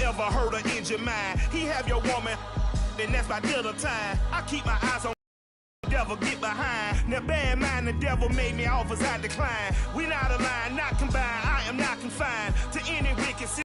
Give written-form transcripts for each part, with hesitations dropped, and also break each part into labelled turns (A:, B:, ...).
A: ever hurt or injure mine. He have your woman, and that's by dinner time. I keep my eyes on devil, get behind. Now bad mind, the devil made me offers I decline. We not aligned, not combined. I am not confined to any wicked sin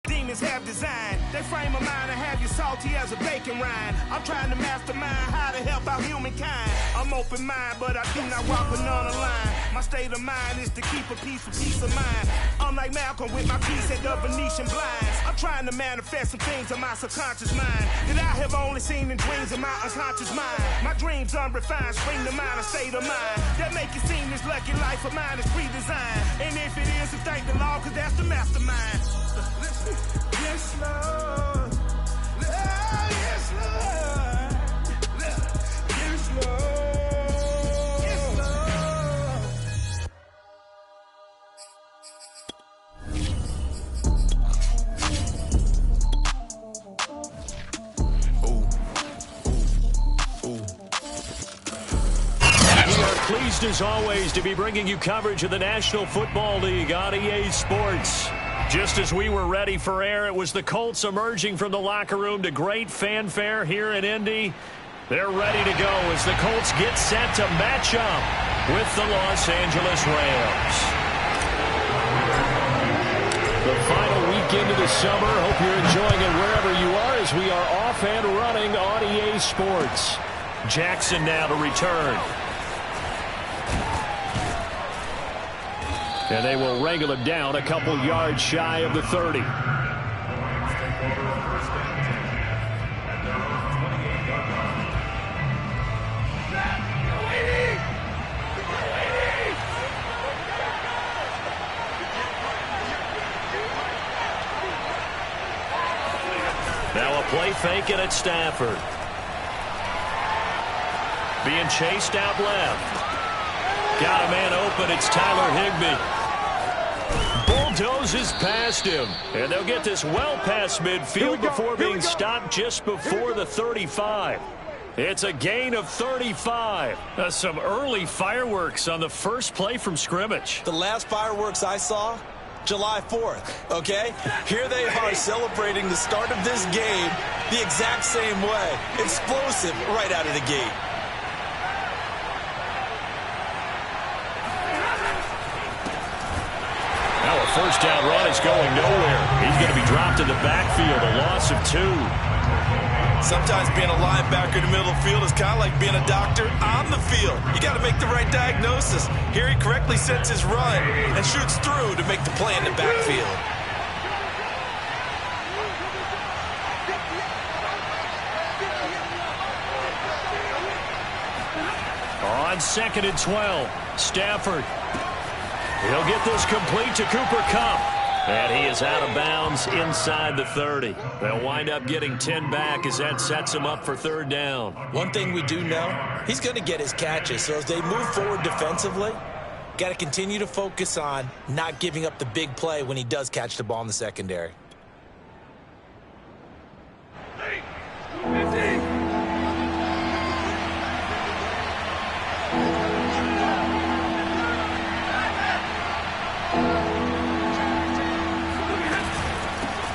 A: demons have designed. They frame a mind and have you salty as a bacon rind. I'm trying to mastermind how to help out humankind. I'm open mind, but I do not walk another line. My state of mind is to keep a peace for peace of mind. I'm like Malcolm with my piece at the Venetian blinds. I'm trying to manifest some things in my subconscious mind that I have only seen in dreams in my unconscious mind. My dreams unrefined, spring to mind, a state of mind that make it seem this lucky life of mine is pre-designed. And if it is, then thank the Lord, cause that's the mastermind. Yes, Lord. Yes, Lord. Yes, Lord. Yes, Lord.
B: We are pleased as always to be bringing you coverage of the National Football League on EA Sports. Just as we were ready for air, it was the Colts emerging from the locker room to great fanfare here in Indy. They're ready to go as the Colts get set to match up with the Los Angeles Rams. The final weekend of the summer. Hope you're enjoying it wherever you are as we are off and running on EA Sports. Jackson now to return. And they will wrangle him down a couple yards shy of the 30. Now a play fake it at Stafford. Being chased out left. Got a man open. It's Tyler Higbee. Bulldozes past him. And they'll get this well past midfield before being stopped just before the 35. It's a gain of 35. Some early fireworks on the first play from scrimmage.
C: The last fireworks I saw, July 4th, okay? Here they are celebrating the start of this game the exact same way. Explosive right out of the gate.
B: Now a first down run is going nowhere. He's going to be dropped in the backfield, a loss of 2.
C: Sometimes being a linebacker in the middle of the field is kind of like being a doctor on the field. You got to make the right diagnosis. Here he correctly sets his run and shoots through to make the play in the backfield.
B: On 2nd and 12, Stafford. He'll get this complete to Cooper Kupp. And he is out of bounds inside the 30. They'll wind up getting 10 back as that sets him up for 3rd down.
C: One thing we do know, he's going to get his catches. So as they move forward defensively, got to continue to focus on not giving up the big play when he does catch the ball in the secondary.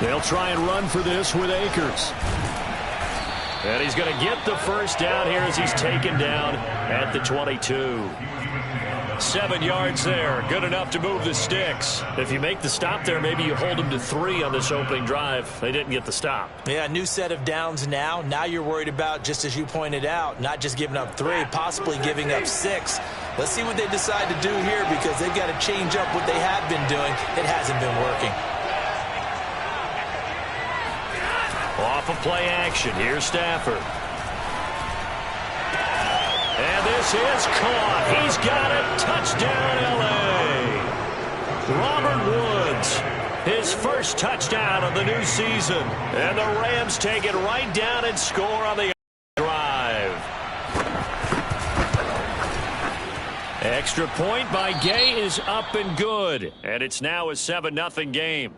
B: They'll try and run for this with Akers. And he's going to get the first down here as he's taken down at the 22. 7 yards there. Good enough to move the sticks. If you make the stop there, maybe you hold them to 3 on this opening drive. They didn't get the stop.
C: Yeah, new set of downs now. Now you're worried about, just as you pointed out, not just giving up 3, possibly giving up 6. Let's see what they decide to do here because they've got to change up what they have been doing. It hasn't been working.
B: Off of play action. Here's Stafford. And this is caught. He's got it. Touchdown, L.A. Robert Woods, his first touchdown of the new season. And the Rams take it right down and score on the drive. Extra point by Gay is up and good. And it's now a 7-0 game.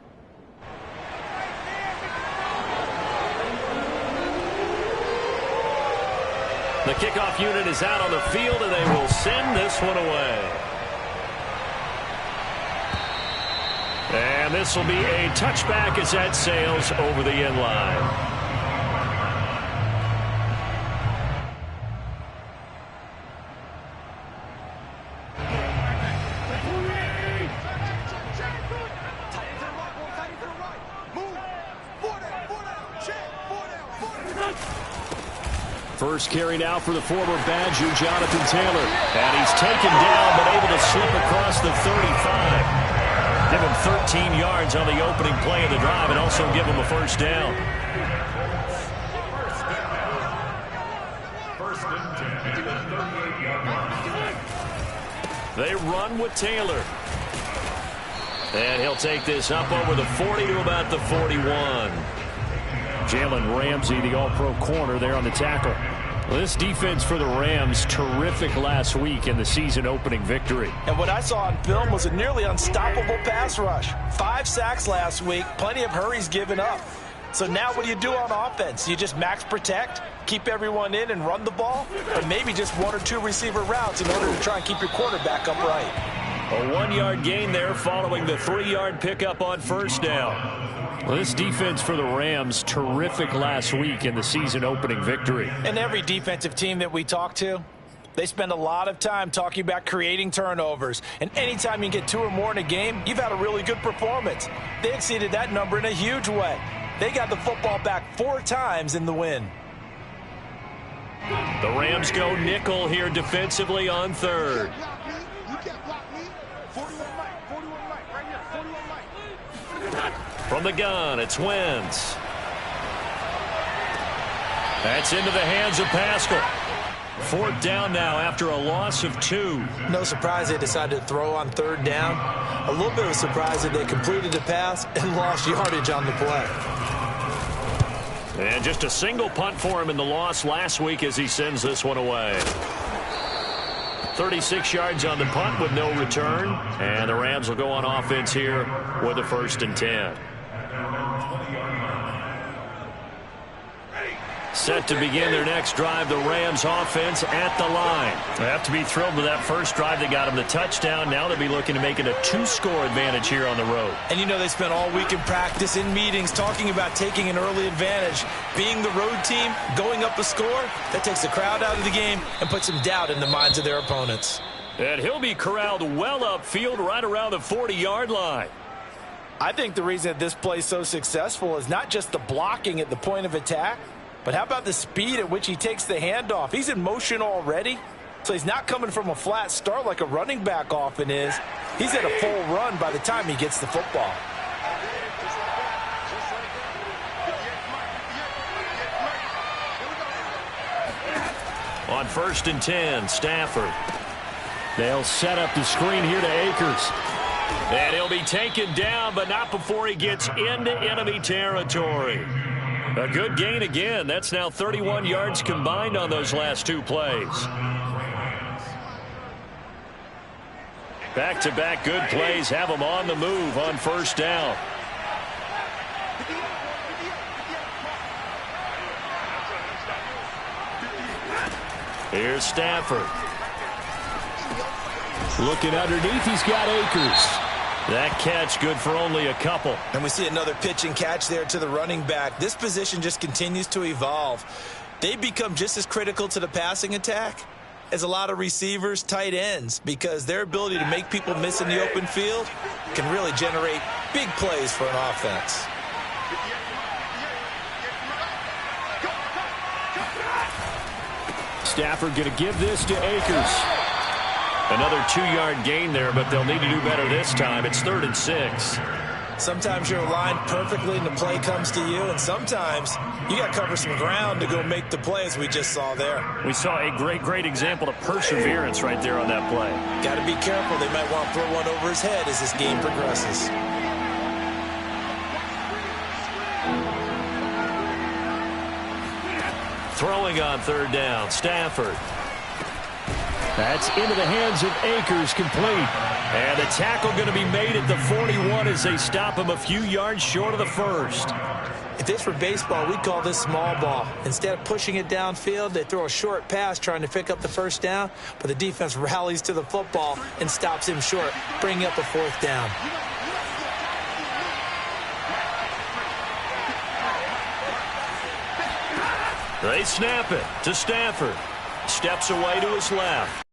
B: The kickoff unit is out on the field, and they will send this one away. And And this will be a touchback as that sails over the end line. First carry now for the former Badger, Jonathan Taylor. And he's taken down, but able to slip across the 35. Give him 13 yards on the opening play of the drive and also give him a first down. They run with Taylor. And he'll take this up over the 40 to about the 41. Jalen Ramsey, the all-pro corner there on the tackle. Well, this defense for the Rams, terrific last week in the season-opening victory.
C: And what I saw on film was a nearly unstoppable pass rush. 5 sacks last week, plenty of hurries given up. So now what do you do on offense? You just max protect, keep everyone in and run the ball? Or maybe just 1 or 2 receiver routes in order to try and keep your quarterback upright?
B: A 1-yard gain there following the 3-yard pickup on first down. Well, this defense for the Rams, terrific last week in the season-opening victory.
C: And every defensive team that we talk to, they spend a lot of time talking about creating turnovers. And anytime you get 2 or more in a game, you've had a really good performance. They exceeded that number in a huge way. They got the football back 4 times in the win.
B: The Rams go nickel here defensively on third. From the gun, it's Wentz. That's into the hands of Pascal. 4th down now after a loss of 2.
C: No surprise they decided to throw on 3rd down. A little bit of a surprise that they completed the pass and lost yardage on the play.
B: And just a single punt for him in the loss last week as he sends this one away. 36 yards on the punt with no return. And the Rams will go on offense here with a 1st and 10. Set to begin their next drive, the Rams offense at the line. They have to be thrilled with that first drive. They got them the touchdown. Now they'll be looking to make it a 2-score advantage here on the road.
C: And you know they spent all week in practice, in meetings, talking about taking an early advantage. Being the road team, going up a score, that takes the crowd out of the game and puts some doubt in the minds of their opponents.
B: And he'll be corralled well upfield right around the 40-yard line.
C: I think the reason that this play is so successful is not just the blocking at the point of attack, but how about the speed at which he takes the handoff? He's in motion already, so he's not coming from a flat start like a running back often is. He's at a full run by the time he gets the football.
B: On 1st and 10, Stafford. They'll set up the screen here to Akers. And he'll be taken down, but not before he gets into enemy territory. A good gain again. That's now 31 yards combined on those last 2 plays. Back-to-back good plays have them on the move on 1st down. Here's Stafford. Looking underneath, he's got Akers. That catch good for only a couple.
C: And we see another pitch and catch there to the running back. This position just continues to evolve. They become just as critical to the passing attack as a lot of receivers, tight ends, because their ability to make people miss in the open field can really generate big plays for an offense.
B: Stafford going to give this to Akers. Another 2-yard gain there, but they'll need to do better this time. It's 3rd and 6.
C: Sometimes you're aligned perfectly and the play comes to you, and sometimes you got to cover some ground to go make the play, as we just saw there.
B: We saw a great example of perseverance right there on that play.
C: Got to be careful. They might want to throw one over his head as this game progresses.
B: Throwing on 3rd down, Stafford. That's into the hands of Akers, complete. And the tackle going to be made at the 41 as they stop him a few yards short of the 1st.
C: If this were baseball, we'd call this small ball. Instead of pushing it downfield, they throw a short pass trying to pick up the 1st down, but the defense rallies to the football and stops him short, bringing up a 4th down.
B: They snap it to Stafford. Steps away to his left.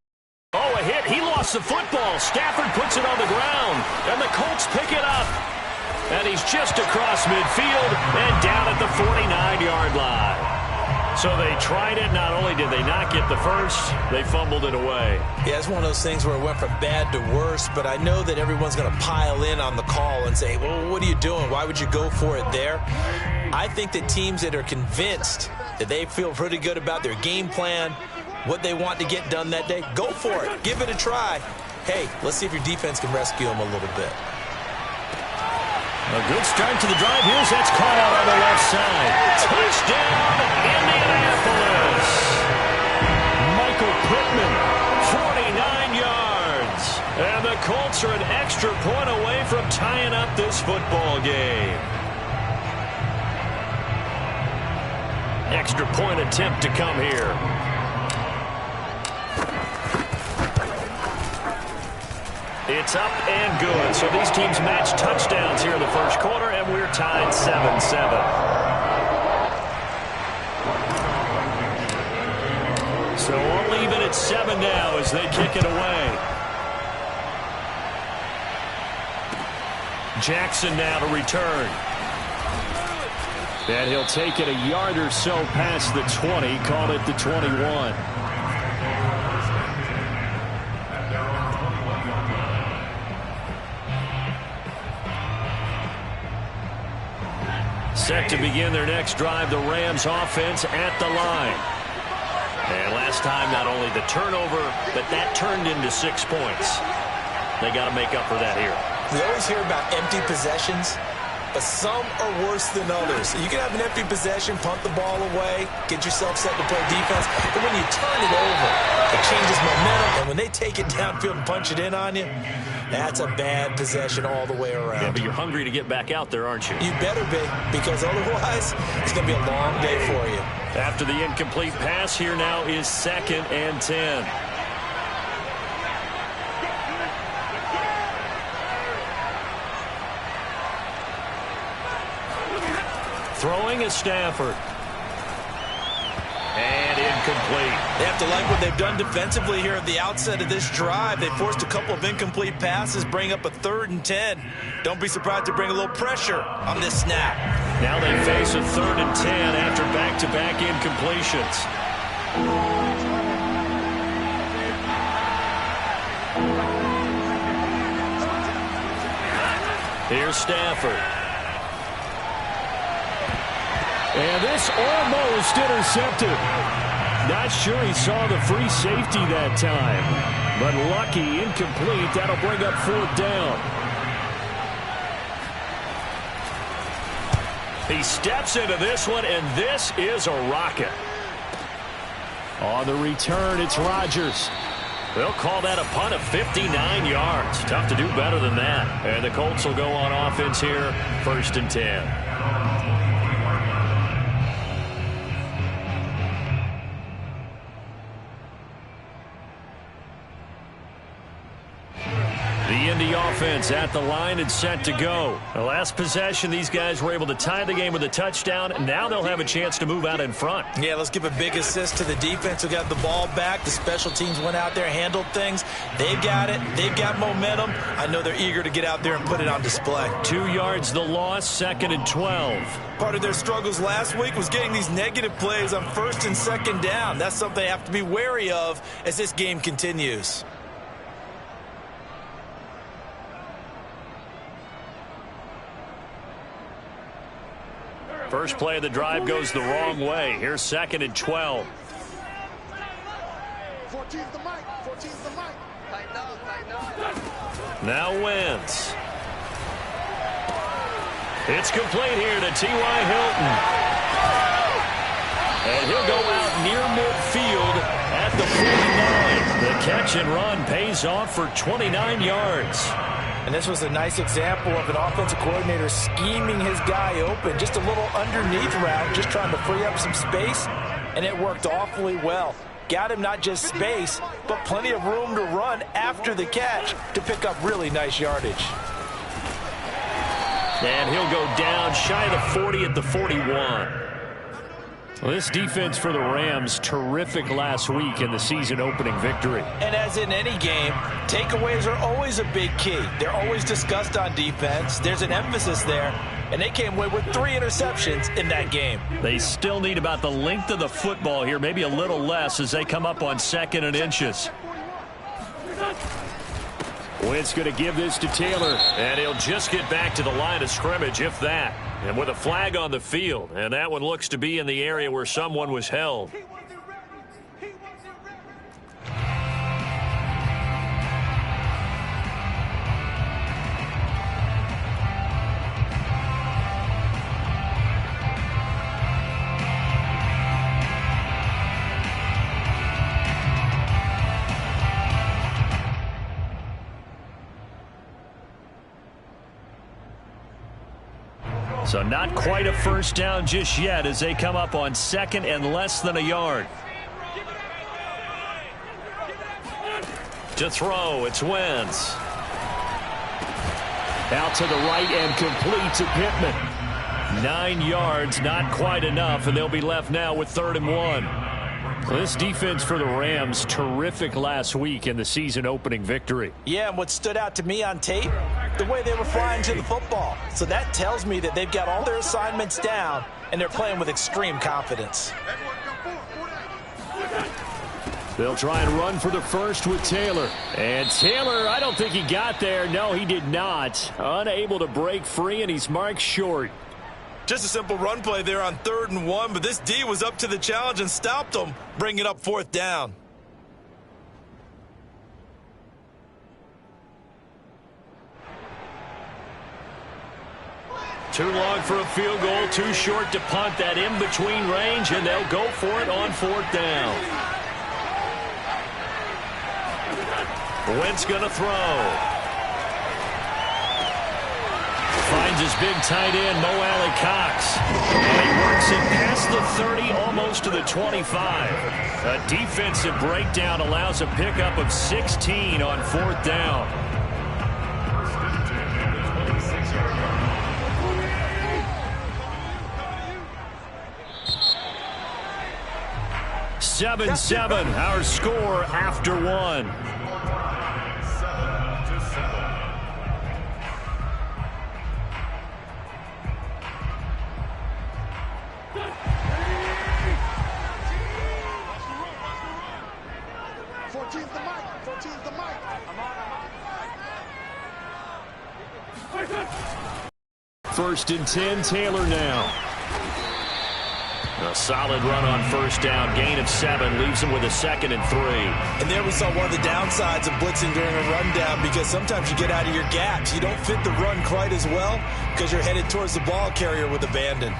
B: Oh, a hit. He lost the football. Stafford puts it on the ground, and the Colts pick it up. And he's just across midfield and down at the 49-yard line. So they tried it. Not only did they not get the first, they fumbled it away.
C: Yeah, it's one of those things where it went from bad to worse, but I know that everyone's going to pile in on the call and say, well, what are you doing? Why would you go for it there? I think that teams that are convinced that they feel pretty good about their game plan, what they want to get done that day, go for it. Give it a try. Hey, let's see if your defense can rescue them a little bit.
B: A good start to the drive. Here's that's caught out on the left side. Touchdown, Indianapolis. Michael Pittman, 49 yards. And the Colts are an extra point away from tying up this football game. Extra point attempt to come here. It's up and good. So these teams match touchdowns here in the first quarter, and we're tied 7-7. So only even at 7 now as they kick it away. Jackson now to return. And he'll take it a yard or so past the 20, call it the 21. Set to begin their next drive, the Rams offense at the line. And last time, not only the turnover, but that turned into 6 points. They got to make up for that here.
C: We always hear about empty possessions, but some are worse than others. You can have an empty possession, punt the ball away, get yourself set to play defense, but when you turn it over, it changes momentum, and when they take it downfield and punch it in on you, that's a bad possession all the way around.
B: Yeah, but you're hungry to get back out there, aren't you?
C: You better be, because otherwise it's going to be a long day for you.
B: After the incomplete pass, here now is 2nd and 10. Throwing is Stafford. And incomplete.
C: They have to like what they've done defensively here at the outset of this drive. They forced a couple of incomplete passes, bring up a 3rd and 10. Don't be surprised to bring a little pressure on this snap.
B: Now they face a 3rd and 10 after back-to-back incompletions. Here's Stafford. And this almost intercepted. Not sure he saw the free safety that time. But lucky, incomplete. That'll bring up 4th down. He steps into this one, and this is a rocket. On the return, it's Rodgers. They'll call that a punt of 59 yards. Tough to do better than that. And the Colts will go on offense here, 1st and 10. The Indy offense at the line and set to go. The last possession, these guys were able to tie the game with a touchdown. Now they'll have a chance to move out in front.
C: Yeah, let's give a big assist to the defense who got the ball back. The special teams went out there, handled things. They've got it. They've got momentum. I know they're eager to get out there and put it on display.
B: 2 yards the loss, 2nd and 12.
C: Part of their struggles last week was getting these negative plays on 1st and 2nd down. That's something they have to be wary of as this game continues.
B: First play of the drive goes the wrong way. Here's 2nd and 12.
D: 14's the mic. 14's the mic.
B: Now Wentz. It's complete here to T.Y. Hilton. And he'll go out near midfield at the 49. The catch and run pays off for 29 yards.
C: And this was a nice example of an offensive coordinator scheming his guy open. Just a little underneath route, just trying to free up some space, and it worked awfully well. Got him not just space, but plenty of room to run after the catch to pick up really nice yardage.
B: And he'll go down shy of the 40 at the 41. Well, this defense for the Rams, terrific last week in the season-opening victory.
C: And as in any game, takeaways are always a big key. They're always discussed on defense. There's an emphasis there, and they came away with 3 interceptions in that game.
B: They still need about the length of the football here, maybe a little less as they come up on 2nd and inches. Wentz going to give this to Taylor, and he'll just get back to the line of scrimmage, if that. And with a flag on the field, and that one looks to be in the area where someone was held. So not quite a first down just yet as they come up on 2nd and less than a yard. To throw, it's Wentz. Out to the right and complete to Pittman. 9 yards, not quite enough, and they'll be left now with 3rd and 1. Well, this defense for the Rams, terrific last week in the season-opening victory.
C: Yeah, and what stood out to me on tape, the way they were flying to the football. So that tells me that they've got all their assignments down, and they're playing with extreme confidence.
B: They'll try and run for the first with Taylor. And Taylor, I don't think he got there. No, he did not. Unable to break free, and he's marked short.
C: Just a simple run play there on 3rd and 1, but this D was up to the challenge and stopped them, bringing up 4th down.
B: Too long for a field goal, too short to punt that in-between range, and they'll go for it on 4th down. Wentz going to throw. Finds his big tight end, Mo Alley Cox. And he works it past the 30, almost to the 25. A defensive breakdown allows a pickup of 16 on 4th down. Seven, our score after 1. First and 10, Taylor now. A solid run on 1st down. Gain of 7 leaves him with a 2nd and 3.
C: And there we saw one of the downsides of blitzing during a rundown, because sometimes you get out of your gaps. You don't fit the run quite as well because you're headed towards the ball carrier with abandon.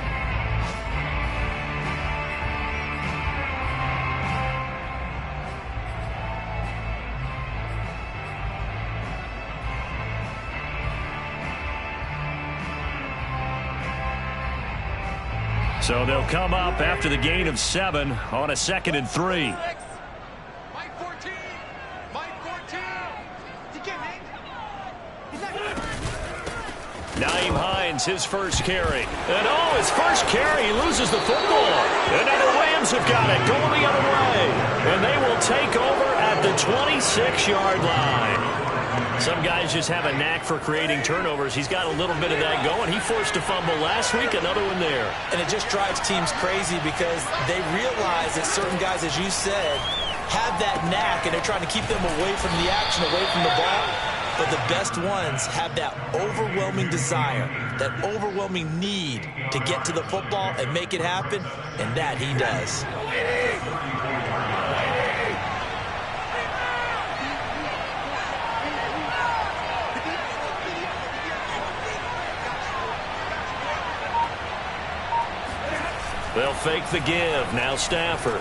B: So they'll come up after the gain of 7 on a 2nd and 3. Nyheim Hines, his first carry. And his first carry, he loses the football. And now the Rams have got it, going the other way. And they will take over at the 26-yard line. Some guys just have a knack for creating turnovers. He's got a little bit of that going. He forced a fumble last week, another one there.
C: And it just drives teams crazy because they realize that certain guys, as you said, have that knack, and they're trying to keep them away from the action, away from the ball. But the best ones have that overwhelming desire, that overwhelming need to get to the football and make it happen, and that he does.
B: They'll fake the give. Now Stafford.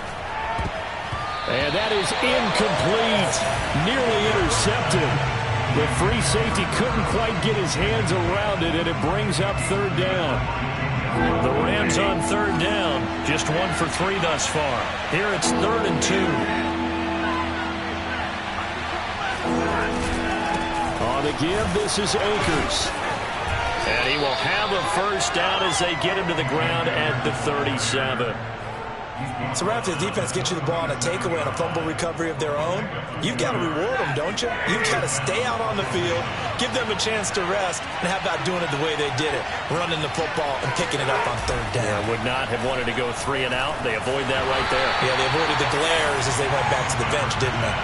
B: And that is incomplete. Nearly intercepted. The free safety couldn't quite get his hands around it, and it brings up 3rd down. The Rams on 3rd down. Just 1 for 3 thus far. Here it's 3rd and 2. On the give, this is Akers. And he will have a first down as they get him to the ground at the 37.
C: So right after the defense gets you the ball on a takeaway and a fumble recovery of their own, you've got to reward them, don't you? You've got to stay out on the field, give them a chance to rest, and how about doing it the way they did it, running the football and picking it up on third down.
B: Yeah, would not have wanted to go 3 and out. They avoid that right there.
C: Yeah, they avoided the glares as they went back to the bench, didn't they?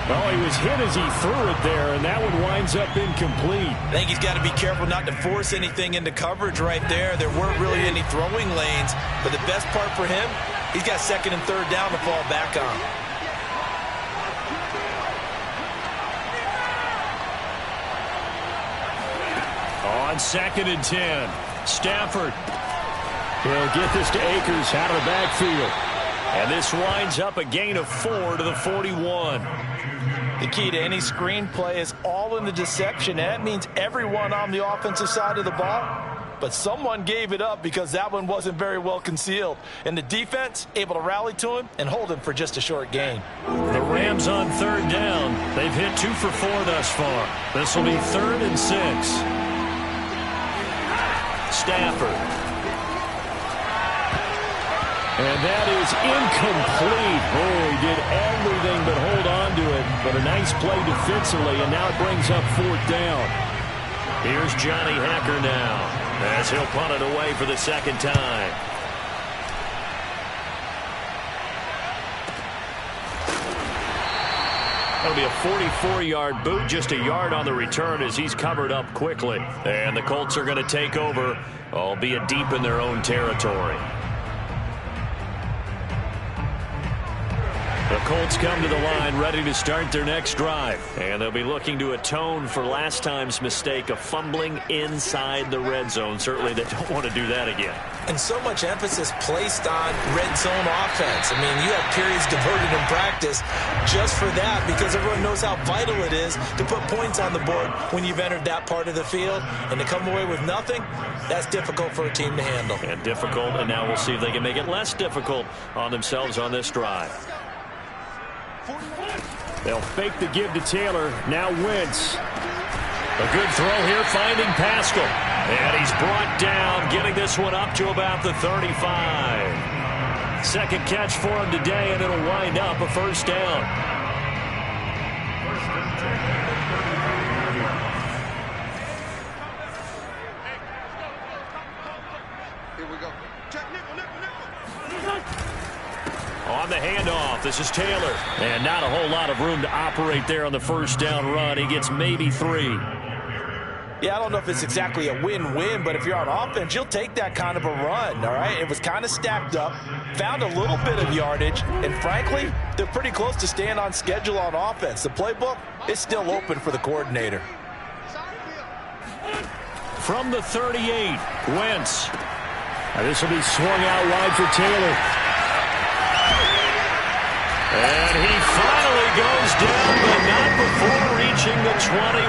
E: Well, he was hit as he threw it there, and that one winds up incomplete.
C: I think he's got to be careful not to force anything into coverage right there. There weren't really any throwing lanes, but the best part for him, he's got second and third down to fall back on.
B: On 2nd and 10, Stafford.
E: He'll get this to Akers out of the backfield.
B: And this winds up a gain of 4 to the 41.
C: The key to any screenplay is all in the deception. That means everyone on the offensive side of the ball. But someone gave it up because that one wasn't very well concealed. And the defense able to rally to him and hold him for just a short gain.
B: The Rams on 3rd down. They've hit 2 for 4 thus far. This will be 3rd and 6. Stafford.
E: And that is incomplete. Oh, he did everything but hold on to it. But a nice play defensively, and now it brings up 4th down.
B: Here's Johnny Hacker now, as he'll punt it away for the 2nd time. That'll be a 44-yard boot, just a yard on the return as he's covered up quickly. And the Colts are going to take over, albeit deep in their own territory. The Colts come to the line ready to start their next drive. And they'll be looking to atone for last time's mistake of fumbling inside the red zone. Certainly they don't want to do that again.
C: And so much emphasis placed on red zone offense. I mean, you have periods devoted in practice just for that because everyone knows how vital it is to put points on the board when you've entered that part of the field. And to come away with nothing, that's difficult for a team to handle.
B: And difficult, and now we'll see if they can make it less difficult on themselves on this drive.
E: They'll fake the give to Taylor. Now Wentz.
B: A good throw here, finding Pascal. And he's brought down, getting this one up to about the 35. Second catch for him today, and it'll wind up a 1st down.
D: Here we go. Check nickel.
B: On the handoff, this is Taylor. And not a whole lot of room to operate there on the 1st down run. He gets maybe 3.
C: Yeah, I don't know if it's exactly a win-win, but if you're on offense, you'll take that kind of a run, all right? It was kind of stacked up, found a little bit of yardage, and frankly, they're pretty close to staying on schedule on offense. The playbook is still open for the coordinator.
B: From the 38, Wentz.
E: Now this will be swung out wide for Taylor.
B: And he finally goes down, but not before reaching the 21.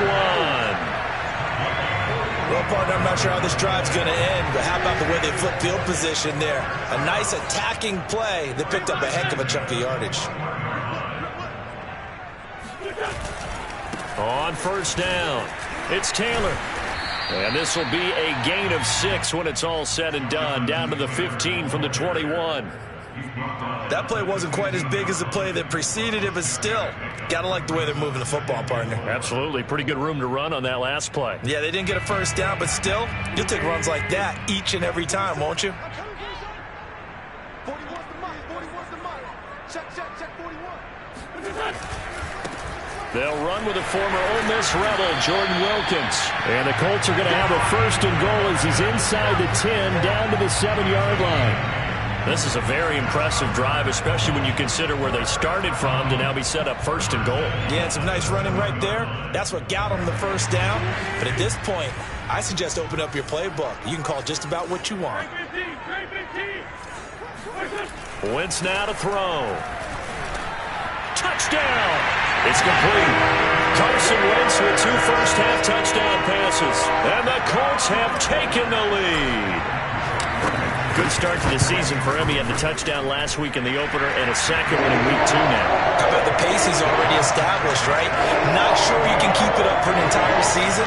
C: Well, partner, I'm not sure how this drive's going to end, but how about the way they flip field position there? A nice attacking play that picked up a heck of a chunk of yardage.
B: On 1st down, it's Taylor. And this will be a gain of 6 when it's all said and done, down to the 15 from the 21.
C: That play wasn't quite as big as the play that preceded it, but still, got to like the way they're moving the football, partner.
B: Absolutely. Pretty good room to run on that last play.
C: Yeah, they didn't get a 1st down, but still, you'll take runs like that each and every time, won't you?
D: 41's the mark. 41's the mark. Check 41.
B: They'll run with a former Ole Miss Rebel, Jordan Wilkins. And the Colts are going to have a 1st and goal as he's inside the 10, down to the 7-yard line. This is a very impressive drive, especially when you consider where they started from to now be set up 1st and goal.
C: Yeah, and some nice running right there. That's what got them the 1st down. But at this point, I suggest open up your playbook. You can call just about what you want.
B: Wentz now to throw. Touchdown! It's complete. Carson Wentz with 2 first-half touchdown passes. And the Colts have taken the lead. Good start to the season for him. He had the touchdown last week in the opener and a second one in week 2 now.
C: How about the pace he's already established, right? Not sure you can keep it up for an entire season,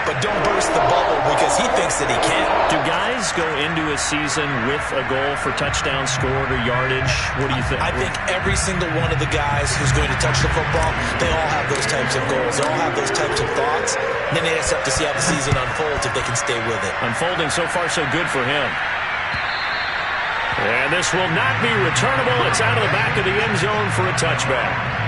C: but don't burst the bubble because he thinks that he can.
B: Do guys go into a season with a goal for touchdown scored or yardage? What do you think?
C: I think every single one of the guys who's going to touch the football, they all have those types of goals. They all have those types of thoughts. And then they just have to see how the season unfolds if they can stay with it.
B: Unfolding so far so good for him. And this will not be returnable. It's out of the back of the end zone for a touchback.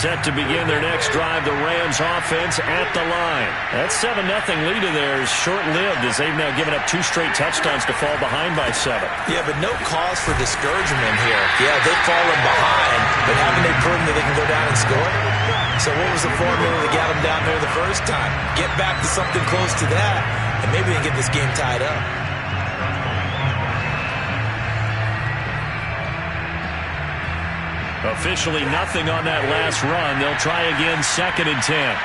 B: Set to begin their next drive, the Rams offense at the line. That 7-0 lead of theirs short-lived as they've now given up 2 straight touchdowns to fall behind by 7.
C: Yeah, but no cause for discouragement here. Yeah, they've fallen behind, but haven't they proven that they can go down and score? So what was the formula that got them down there the first time? Get back to something close to that, and maybe they can get this game tied up.
B: Officially nothing on that last run. They'll try again, 2nd and 10.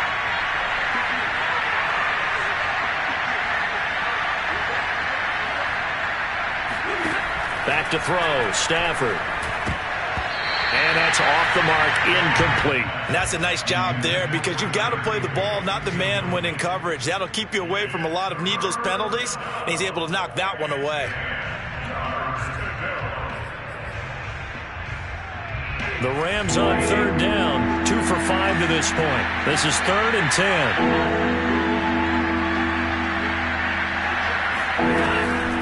B: Back to throw, Stafford. And that's off the mark, incomplete.
C: And that's a nice job there because you've got to play the ball, not the man when in coverage. That'll keep you away from a lot of needless penalties, and he's able to knock that one away.
B: The Rams on 3rd down, 2 for 5 to this point. This is 3rd and 10.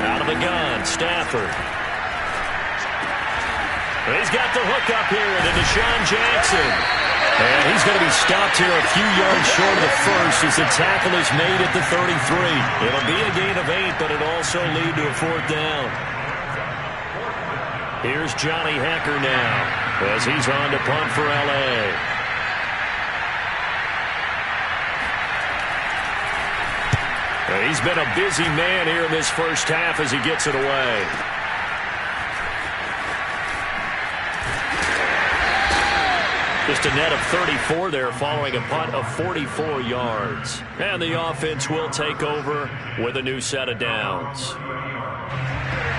B: Out of the gun, Stafford. He's got the hook up here to Deshaun Jackson. And he's going to be stopped here a few yards short of the first as the tackle is made at the 33. It'll be a gain of 8, but it'll also lead to a 4th down. Here's Johnny Hecker now as he's on to punt for L.A. He's been a busy man here in this first half as he gets it away. Just a net of 34 there following a punt of 44 yards. And the offense will take over with a new set of downs.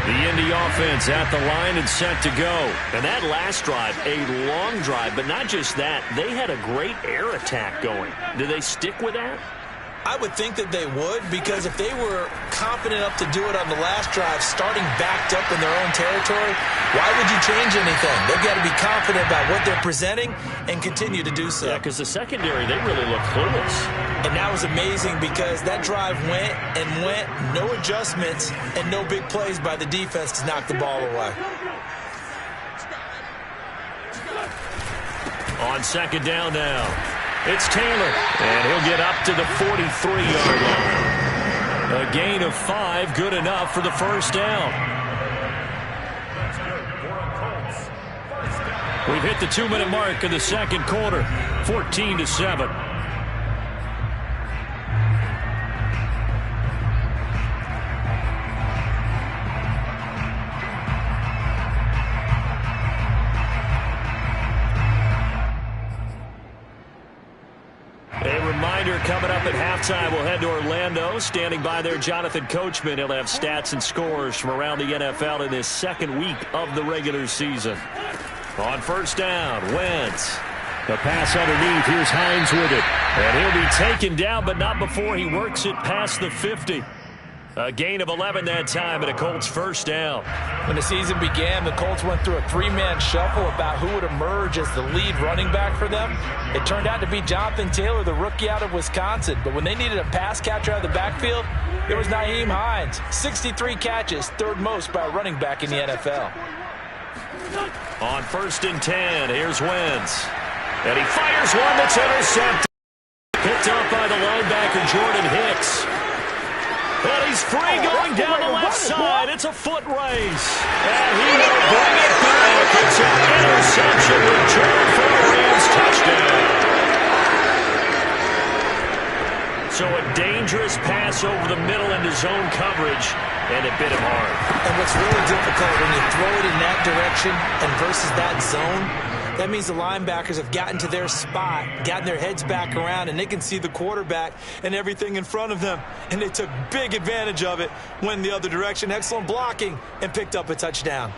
B: The Indy offense at the line and set to go. And that last drive, a long drive, but not just that. They had a great air attack going. Do they stick with that?
C: I would think that they would, because if they were confident enough to do it on the last drive, starting backed up in their own territory, why would you change anything? They've got to be confident about what they're presenting and continue to do so.
B: Yeah, because the secondary, they really look clueless.
C: And that was amazing because that drive went and went, no adjustments, and no big plays by the defense to knock the ball away.
B: On 2nd down now. It's Taylor, and he'll get up to the 43-yard line. A gain of 5, good enough for the first down. We've hit the 2-minute mark of the second quarter, 14-7. Coming up at halftime, we'll head to Orlando. Standing by there, Jonathan Coachman. He'll have stats and scores from around the NFL in this second week of the regular season. On 1st down, Wentz. The pass underneath. Here's Hines with it. And he'll be taken down, but not before he works it past the 50. A gain of 11 that time and a Colts first down.
C: When the season began, the Colts went through a 3-man shuffle about who would emerge as the lead running back for them. It turned out to be Jonathan Taylor, the rookie out of Wisconsin. But when they needed a pass catcher out of the backfield, it was Nyheim Hines. 63 catches, 3rd most by a running back in the NFL.
B: On 1st and 10, here's Wentz. And he fires one that's intercepted. Picked up by the linebacker, Jordan Hicks. And he's free going down the left side. It's a foot race. And he will bring it back. It's an interception return for a Rams touchdown. So a dangerous pass over the middle into zone coverage, and it bit him hard.
C: And what's really difficult when you throw it in that direction and versus that zone, That means the linebackers have gotten to their spot, gotten their heads back around, and they can see the quarterback and everything in front of them. And they took big advantage of it, went the other direction, excellent blocking, and picked up a touchdown.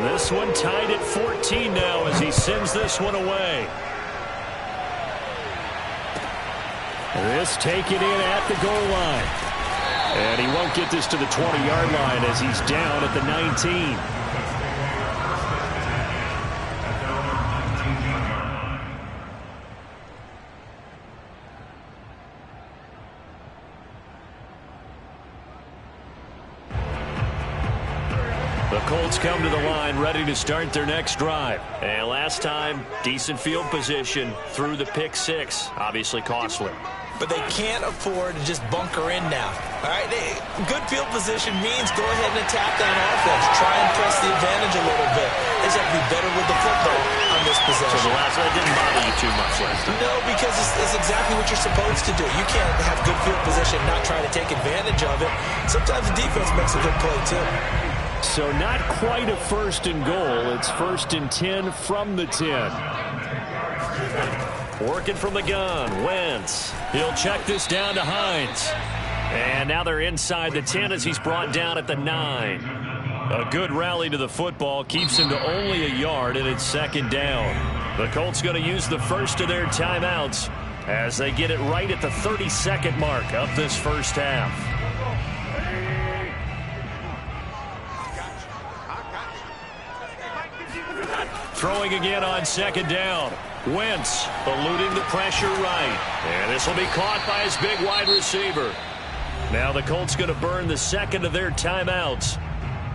B: This one tied at 14 now as he sends this one away. This taken in at the goal line. And he won't get this to the 20-yard line as he's down at the 19. The Colts come to the line ready to start their next drive. And last time, decent field position through the pick six. Obviously costly.
C: But they can't afford to just bunker in now. All right, good field position means go ahead and attack on offense. Try and press the advantage a little bit. They just have to be better with the football on this possession.
B: So the last one didn't bother you too much last time?
C: No, because it's exactly what you're supposed to do. You can't have good field position and not try to take advantage of it. Sometimes the defense makes a good play, too.
B: So not quite a first and goal. It's first and 10 from the 10. Working from the gun, Wentz. He'll check this down to Hines. And now they're inside the 10 as he's brought down at the 9. A good rally to the football keeps him to only a yard, and it's second down. The Colts going to use the first of their timeouts as they get it right at the 32nd mark of this first half. Throwing again on second down. Wentz eluding the pressure right. And this will be caught by his big wide receiver. Now the Colts going to burn the second of their timeouts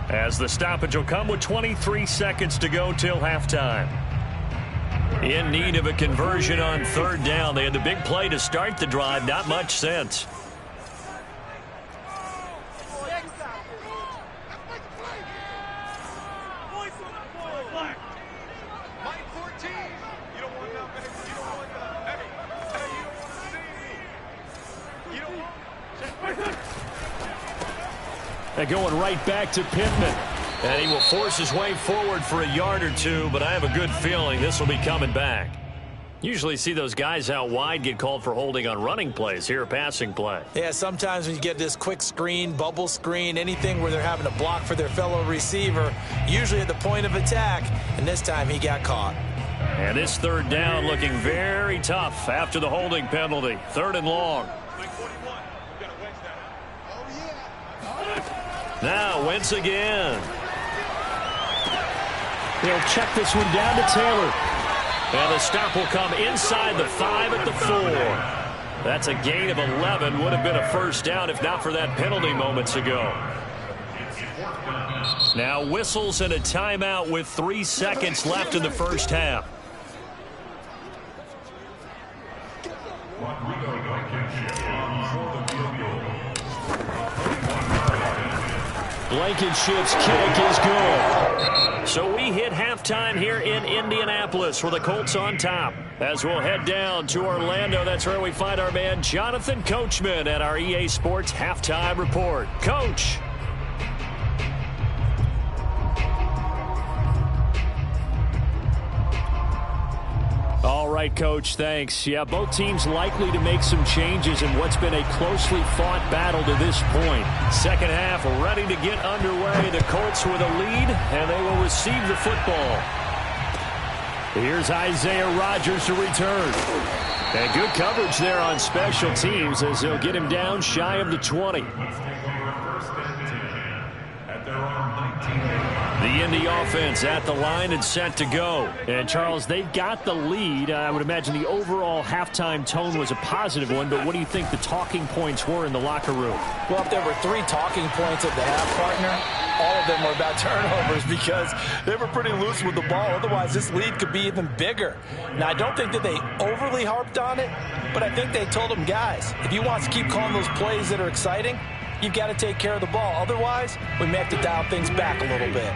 B: as the stoppage will come with 23 seconds to go till halftime. In need of a conversion on third down. They had the big play to start the drive. Not much sense. They're going right back to Pittman. And he will force his way forward for a yard or two, but I have a good feeling this will be coming back. Usually see those guys out wide get called for holding on running plays. Here, a passing play.
C: Yeah, sometimes when you get this quick screen, bubble screen, anything where they're having to block for their fellow receiver, usually at the point of attack, and this time he got caught.
B: And this third down looking very tough after the holding penalty. Third and long. Now Wentz again.
E: They'll check this one down to Taylor.
B: And the stop will come inside the 5 at the 4. That's a gain of 11. Would have been a first down if not for that penalty moments ago. Now whistles and a timeout with 3 seconds left in the first half.
E: Blankenship's kick is good.
B: So we hit halftime here in Indianapolis with the Colts on top. As we'll head down to Orlando, that's where we find our man Jonathan Coachman at our EA Sports Halftime Report. Coach. All right, Coach, thanks. Yeah, both teams likely to make some changes in what's been a closely fought battle to this point. Second half ready to get underway. The Colts with a lead, and they will receive the football. Here's Isaiah Rodgers to return. And good coverage there on special teams as they'll get him down shy of the 20. The Indy offense at the line and set to go. And, Charles, they've got the lead. I would imagine the overall halftime tone was a positive one, but what do you think the talking points were in the locker room?
C: Well, if there were 3 talking points at the half, partner, all of them were about turnovers because they were pretty loose with the ball. Otherwise, this lead could be even bigger. Now, I don't think that they overly harped on it, but I think they told them, guys, if you want to keep calling those plays that are exciting, you've got to take care of the ball. Otherwise, we may have to dial things back a little bit.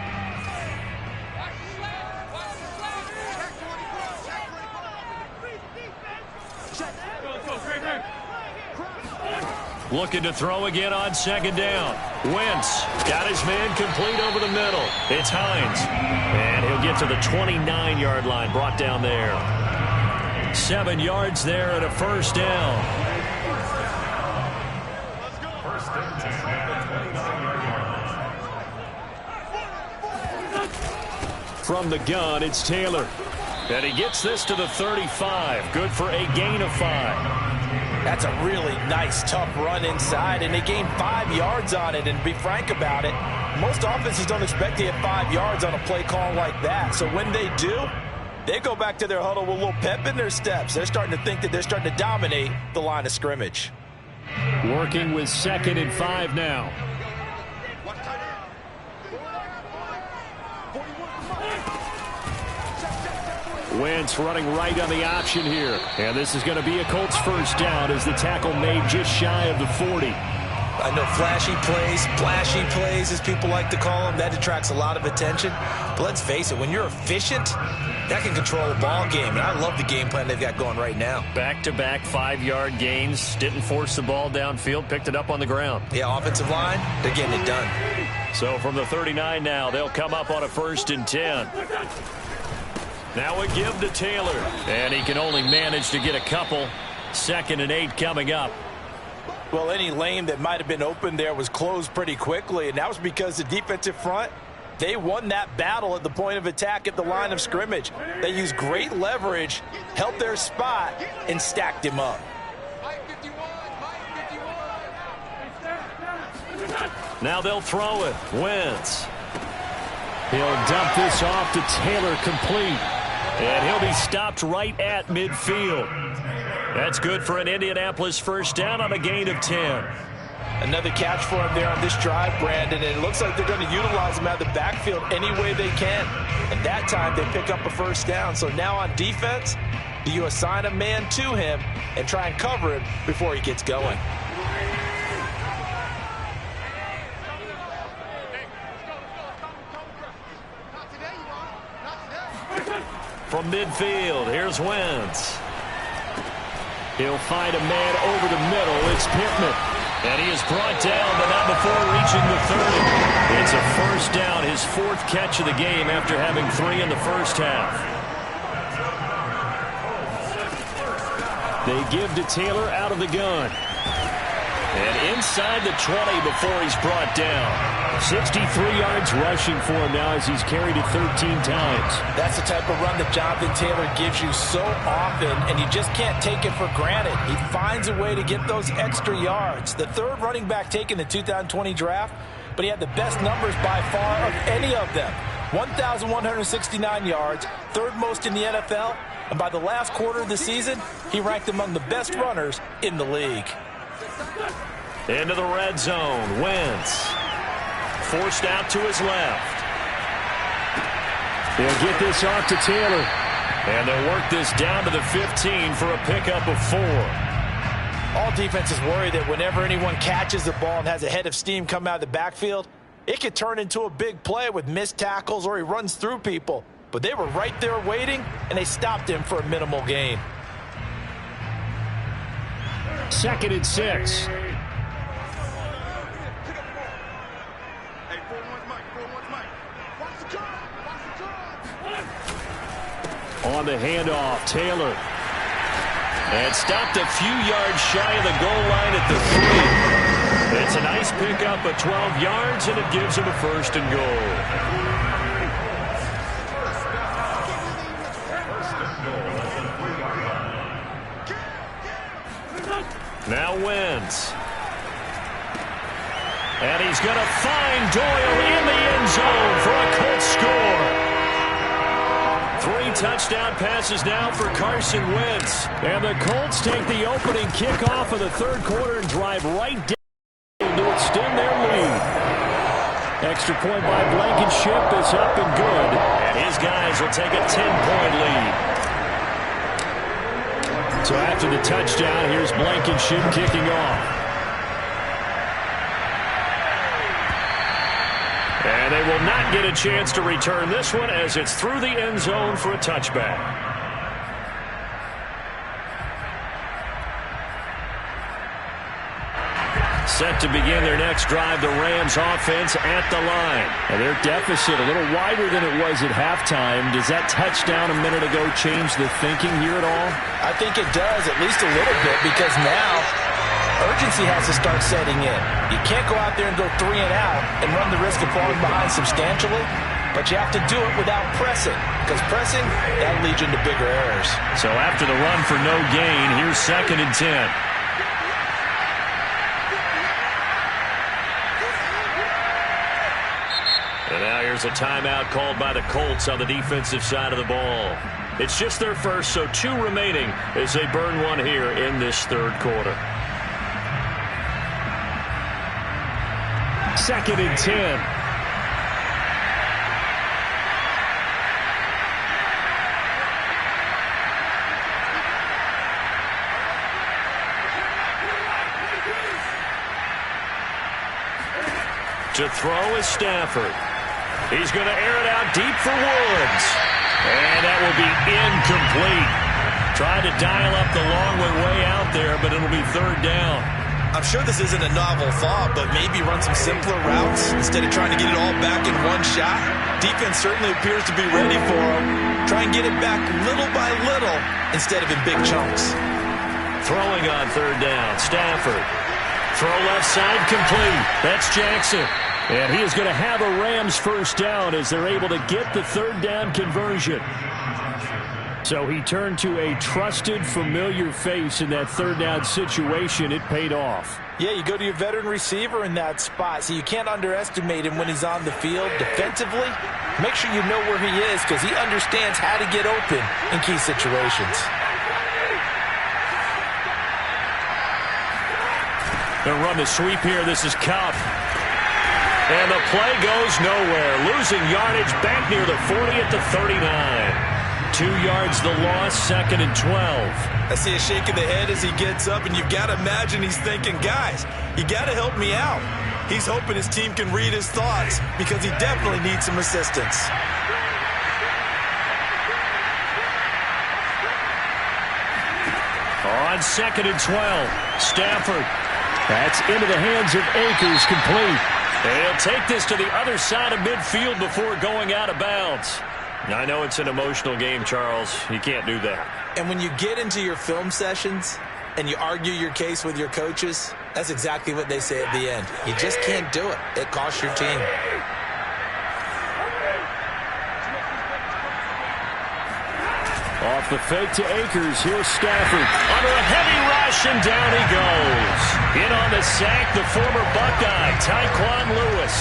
B: Looking to throw again on second down. Wentz got his man complete over the middle. It's Hines. And he'll get to the 29-yard line, brought down there. 7 yards there and a first down. From the gun, it's Taylor. And he gets this to the 35. Good for a gain of 5.
C: That's a really nice, tough run inside, and they gained 5 yards on it. And to be frank about it, most offenses don't expect to get 5 yards on a play call like that. So when they do, they go back to their huddle with a little pep in their steps. They're starting to think that they're starting to dominate the line of scrimmage.
E: Working with 2nd and 5 now. Wentz running right on the option here. And this is going to be a Colts first down as the tackle made just shy of the 40.
C: I know flashy plays, as people like to call them, that attracts a lot of attention. But let's face it, when you're efficient, that can control a ball game. And I love the game plan they've got going right now.
B: Back-to-back 5-yard gains. Didn't force the ball downfield. Picked it up on the ground.
C: Yeah, offensive line, they're getting it done.
B: So from the 39 now, they'll come up on a 1st and 10. Now a give to Taylor. And he can only manage to get a couple. 2nd and 8 coming up.
C: Well, any lane that might have been open there was closed pretty quickly, and that was because the defensive front, they won that battle at the point of attack at the line of scrimmage. They used great leverage, held their spot, and stacked him up.
B: Now they'll throw it. Wentz.
E: He'll dump this off to Taylor, complete.
B: And he'll be stopped right at midfield. That's good for an Indianapolis first down on a gain of 10.
C: Another catch for him there on this drive, Brandon, and it looks like they're going to utilize him out of the backfield any way they can. And that time they pick up a first down. So now on defense, do you assign a man to him and try and cover him before he gets going?
B: From midfield, here's Wentz.
E: He'll find a man over the middle. It's Pittman.
B: And he is brought down, but not before reaching the 30. It's a first down, his 4th catch of the game after having 3 in the first half.
E: They give to Taylor out of the gun.
B: And inside the 20 before he's brought down.
E: 63 yards rushing for him now as he's carried it 13 times.
C: That's the type of run that Jonathan Taylor gives you so often, and you just can't take it for granted. He finds a way to get those extra yards. The 3rd running back taken in the 2020 draft, but he had the best numbers by far of any of them. 1,169 yards, 3rd most in the NFL, and by the last quarter of the season, he ranked among the best runners in the league.
B: Into the red zone, Wentz. Forced out to his left.
E: They'll get this off to Taylor.
B: And they'll work this down to the 15 for a pickup of 4.
C: All defenses worry that whenever anyone catches the ball and has a head of steam come out of the backfield, it could turn into a big play with missed tackles or he runs through people. But they were right there waiting, and they stopped him for a minimal gain.
E: 2nd and 6. On the handoff, Taylor.
B: And stopped a few yards shy of the goal line at the 3. It's a nice pickup of 12 yards, and it gives him a 1st and goal. Now Wentz. And he's going to find Doyle in the end zone for a Colts score. 3 touchdown passes now for Carson Wentz.
E: And the Colts take the opening kickoff of the 3rd quarter and drive right down to extend their lead. Extra point by Blankenship is up and good.
B: And his guys will take a 10-point lead.
E: So after the touchdown, here's Blankenship kicking off.
B: And they will not get a chance to return this one as it's through the end zone for a touchback. Set to begin their next drive, the Rams offense at the line.
E: And their deficit a little wider than it was at halftime. Does that touchdown a minute ago change the thinking here at all?
C: I think it does, at least a little bit, because now urgency has to start setting in. You can't go out there and go 3 and out and run the risk of falling behind substantially, but you have to do it without pressing, because pressing, that leads you into bigger errors.
B: So after the run for no gain, here's 2nd and 10. And now here's a timeout called by the Colts on the defensive side of the ball. It's just their first, so 2 remaining as they burn one here in this 3rd quarter.
E: 2nd and 10.
B: To throw is Stafford. He's going to air it out deep for Woods. And that will be incomplete. Tried to dial up the long way out there, but it'll be 3rd down.
C: I'm sure this isn't a novel thought, but maybe run some simpler routes instead of trying to get it all back in one shot. Defense certainly appears to be ready for him. Try and get it back little by little instead of in big chunks.
B: Throwing on 3rd down, Stafford. Throw left side complete. That's Jackson.
E: And he is going to have a Rams 1st down as they're able to get the 3rd down conversion. So he turned to a trusted, familiar face in that 3rd down situation. It paid off.
C: Yeah, you go to your veteran receiver in that spot, so you can't underestimate him when he's on the field defensively. Make sure you know where he is because he understands how to get open in key situations.
B: They'll run the sweep here. This is Kupp. And the play goes nowhere. Losing yardage back near the 40 at the 39. 2 yards the loss, 2nd and 12.
C: I see a shake of the head as he gets up, and you've got to imagine he's thinking, guys, you got to help me out. He's hoping his team can read his thoughts because he definitely needs some assistance.
B: On 2nd and 12, Stafford.
E: That's into the hands of Akers, complete.
B: And he'll take this to the other side of midfield before going out of bounds. I know it's an emotional game, Charles. You can't do that.
C: And when you get into your film sessions and you argue your case with your coaches, that's exactly what they say at the end. You just can't do it. It costs your team.
E: Off the fake to Akers. Here's Stafford.
B: Under a heavy rush, and down he goes. In on the sack, the former Buckeye, Tyquan Lewis.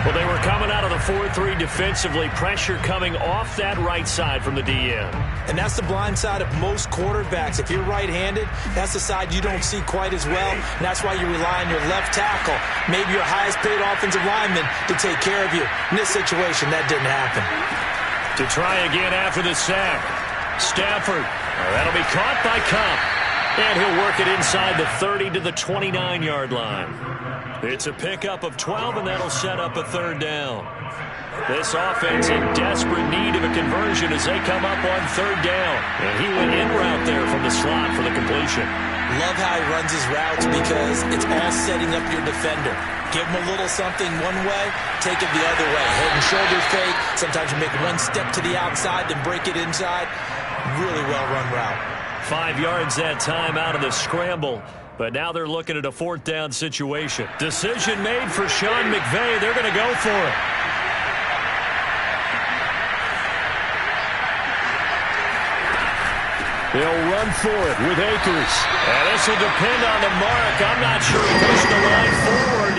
B: Well, they were coming out of the 4-3 defensively. Pressure coming off that right side from the DN.
C: And that's the blind side of most quarterbacks. If you're right-handed, that's the side you don't see quite as well. And that's why you rely on your left tackle, maybe your highest-paid offensive lineman, to take care of you. In this situation, that didn't happen.
B: To try again after the sack. Stafford. That'll be caught by Kupp. And he'll work it inside the 30 to the 29-yard line. It's a pickup of 12, and that'll set up a 3rd down. This offense in desperate need of a conversion as they come up on 3rd down. And he went in route there from the slot for the completion.
C: Love how he runs his routes because it's all setting up your defender. Give him a little something one way, take it the other way. Head and shoulder fake. Sometimes you make one step to the outside, then break it inside. Really well-run route.
B: 5 yards that time out of the scramble. But now they're looking at a 4th down situation. Decision made for Sean McVay. They're going to go for it.
E: They'll run for it with Akers.
B: And this will depend on the mark. I'm not sure he pushed the line forward.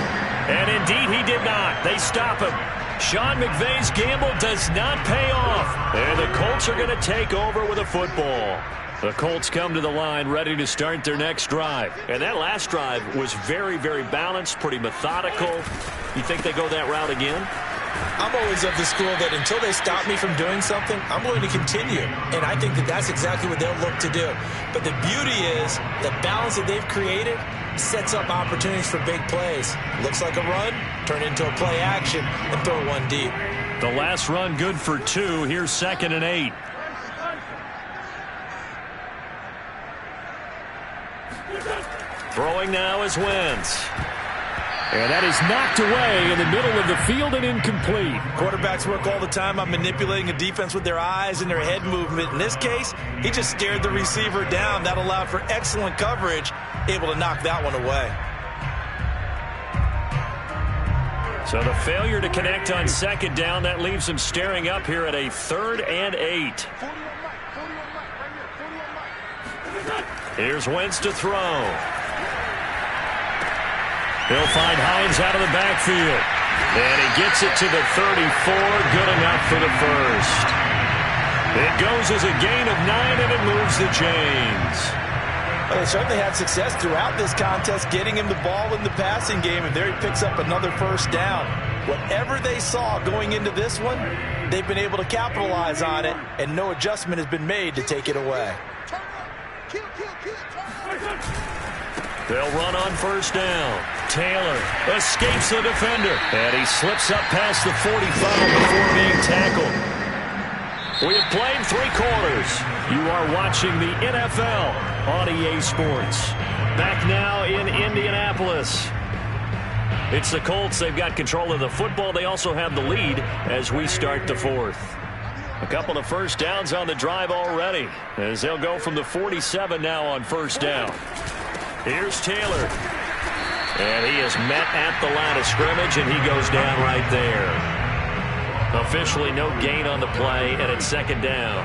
B: And indeed he did not. They stop him. Sean McVay's gamble does not pay off. And the Colts are going to take over with a football. The Colts come to the line ready to start their next drive. And that last drive was very, very balanced, pretty methodical. You think they go that route again?
C: I'm always of the school that until they stop me from doing something, I'm going to continue. And I think that that's exactly what they'll look to do. But the beauty is the balance that they've created sets up opportunities for big plays. Looks like a run, turn into a play action, and throw one deep.
B: The last run good for 2. Here's 2nd and 8. Throwing now is Wentz.
E: And that is knocked away in the middle of the field and incomplete.
C: Quarterbacks work all the time on manipulating a defense with their eyes and their head movement. In this case, he just stared the receiver down. That allowed for excellent coverage, able to knock that one away.
B: So the failure to connect on second down, that leaves him staring up here at a 3rd and 8. Here's Wentz to throw. He'll find Hines out of the backfield. And he gets it to the 34. Good enough for the first. It goes as a gain of 9, and it moves the chains.
C: Well, they certainly had success throughout this contest getting him the ball in the passing game, and there he picks up another first down. Whatever they saw going into this one, they've been able to capitalize on it, and no adjustment has been made to take it away.
B: They'll run on first down. Taylor escapes the defender, and he slips up past the 45 before being tackled. We have played 3 quarters. You are watching the NFL on EA Sports. Back now in Indianapolis. It's the Colts. They've got control of the football. They also have the lead as we start the 4th. A couple of first downs on the drive already, as they'll go from the 47 now on first down. Here's Taylor. And he is met at the line of scrimmage, and he goes down right there. Officially no gain on the play, and it's second down.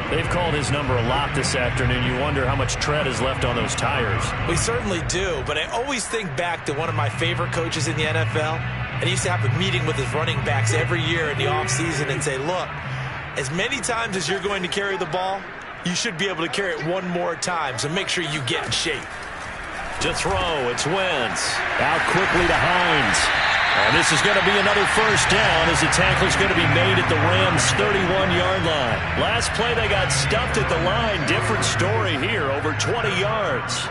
B: They've called his number a lot this afternoon. You wonder how much tread is left on those tires.
C: We certainly do, but I always think back to one of my favorite coaches in the NFL, and he used to have a meeting with his running backs every year in the offseason and say, look, as many times as you're going to carry the ball, you should be able to carry it one more time, so make sure you get in shape.
B: To throw, it's Wentz. Out quickly to Hines. And this is going to be another first down as the tackle's going to be made at the Rams' 31-yard line. Last play they got stuffed at the line. Different story here, over 20 yards.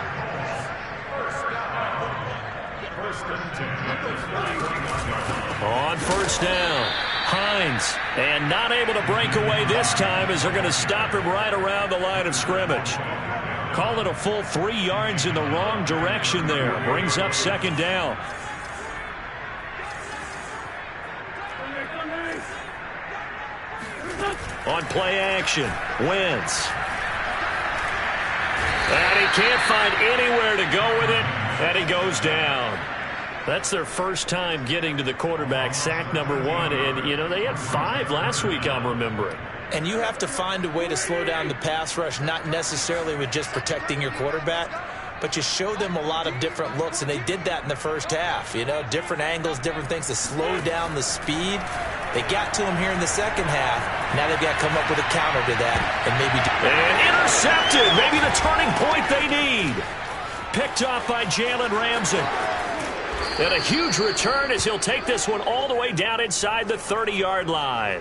B: On first down, Hines. And not able to break away this time as they're going to stop him right around the line of scrimmage. Call it a full 3 yards in the wrong direction there. Brings up second down. On play action, Wentz. And he can't find anywhere to go with it, and he goes down. That's their first time getting to the quarterback, sack number 1. And, you know, they had 5 last week, I'm remembering.
C: And you have to find a way to slow down the pass rush, not necessarily with just protecting your quarterback, but you show them a lot of different looks, and they did that in the first half. You know, different angles, different things to slow down the speed. They got to him here in the second half. Now they've got to come up with a counter to that and maybe
B: and intercepted. Maybe the turning point they need. Picked off by Jalen Ramsey. And a huge return as he'll take this one all the way down inside the 30-yard line.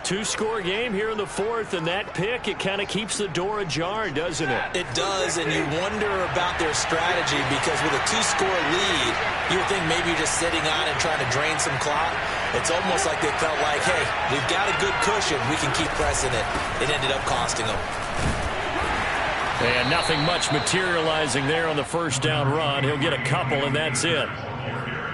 B: 2-score game here in the 4th, and that pick, it kind of keeps the door ajar, doesn't it?
C: It does, and you wonder about their strategy because with a 2-score lead, you would think maybe you're just sitting on and trying to drain some clock. It's almost like they felt like, hey, we've got a good cushion. We can keep pressing it. It ended up costing them.
B: And nothing much materializing there on the first down run. He'll get a couple, and that's it.